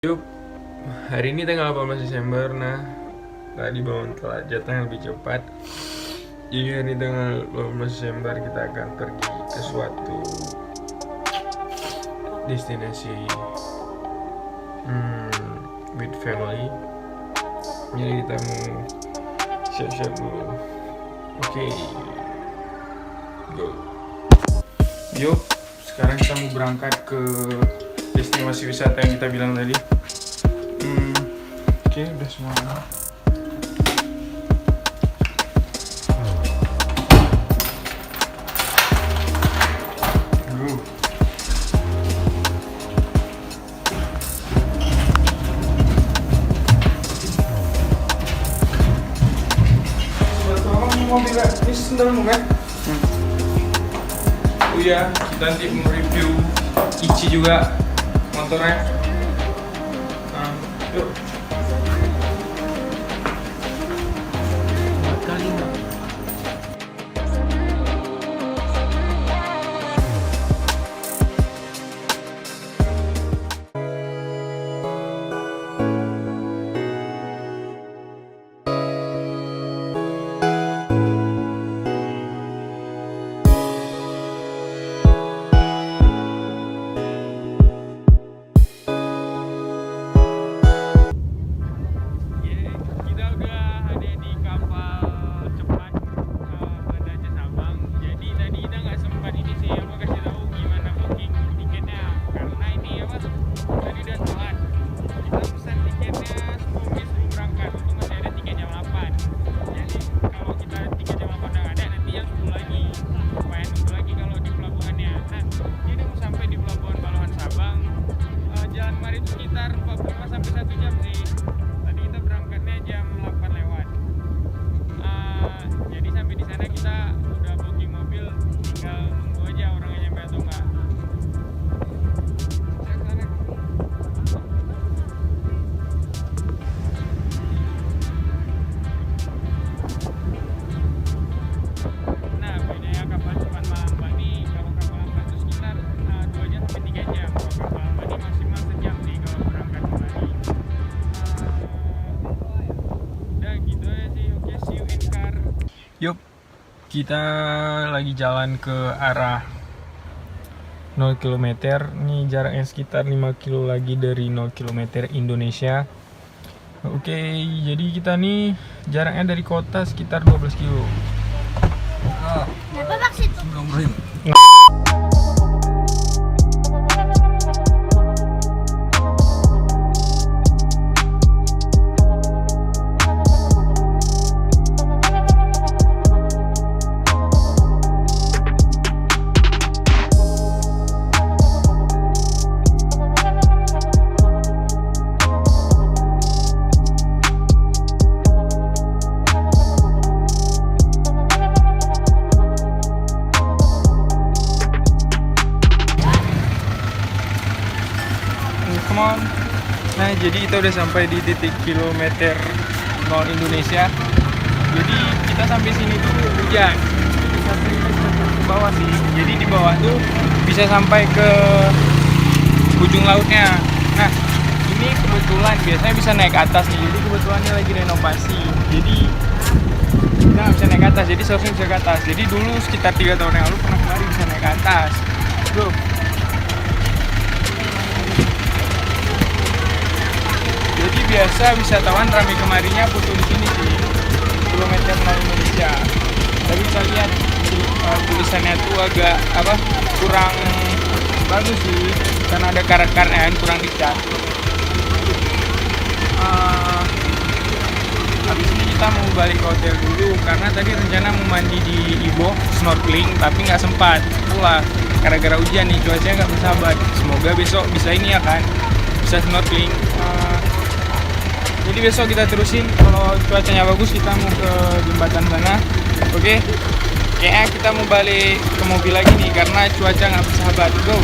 Yuk, hari ini tanggal 18 Desember. Nah, tadi bangun telat, jatah yang lebih cepat. Jadi hari ini tanggal 18 Desember kita akan pergi ke suatu destinasi with family. Jadi kita mau siap-siap dulu. Oke, go. Yuk, sekarang kita mau berangkat ke destinasi wisata yang kita bilang tadi. Oke, udah semua. Go. Mau mobil ini sendalmu kan? Oh iya, kita nanti mau review Ichi juga motornya. Nah, yuk. Sekitar 45 sampai 1 jam sih. Tadi kita berangkatnya jam 8 lewat. Jadi sampai di sana kita udah booking mobil, tinggal nunggu aja orangnya nyampe atau enggak. Nah, bedanya kapal cepat Malambang nih, kalau kapal lambat itu sekitar 2 jam sampai 3 jam. Kalau kapal lambat ini maksimal sejam sih kalau berangkat kembali. Udah gitu aja sih. Oke, see you in car. Yuk, kita lagi jalan ke arah 0 km. Ini jaraknya sekitar 5 kilo lagi dari 0 km Indonesia. Oke, jadi kita nih jaraknya dari kota sekitar 12 kilo. Apa maksud? Come on. Nah, jadi kita udah sampai di titik kilometer 0 Indonesia. Jadi kita sampai sini tuh hujan. Sampai ke bawah sih. Jadi di bawah tuh bisa sampai ke ujung lautnya. Nah, ini kebetulan biasanya bisa naik ke atas nih. Jadi kebetulan ini lagi renovasi. Jadi kita bisa naik ke atas. Jadi seharusnya bisa ke atas. Jadi dulu sekitar 3 tahun yang lalu pernah kemarin bisa naik ke atas. Bro. Jadi biasa wisatawan ramai kemarinya foto di sini sih, kilometer 0 Indonesia. Tapi bisa lihat tulisannya tuh agak kurang bagus sih, karena ada karat-karatnya kurang dicat. Habis ini kita mau balik ke hotel dulu karena tadi rencana mau mandi di Ibo snorkeling tapi nggak sempat pula gara-gara hujan nih, cuacanya nggak bersahabat. Semoga besok bisa ini ya kan, bisa snorkeling. Jadi besok kita terusin, kalau cuacanya bagus kita mau ke jembatan sana. Oke, kayaknya kita mau balik ke mobil lagi nih karena cuaca nggak bersahabat. Go!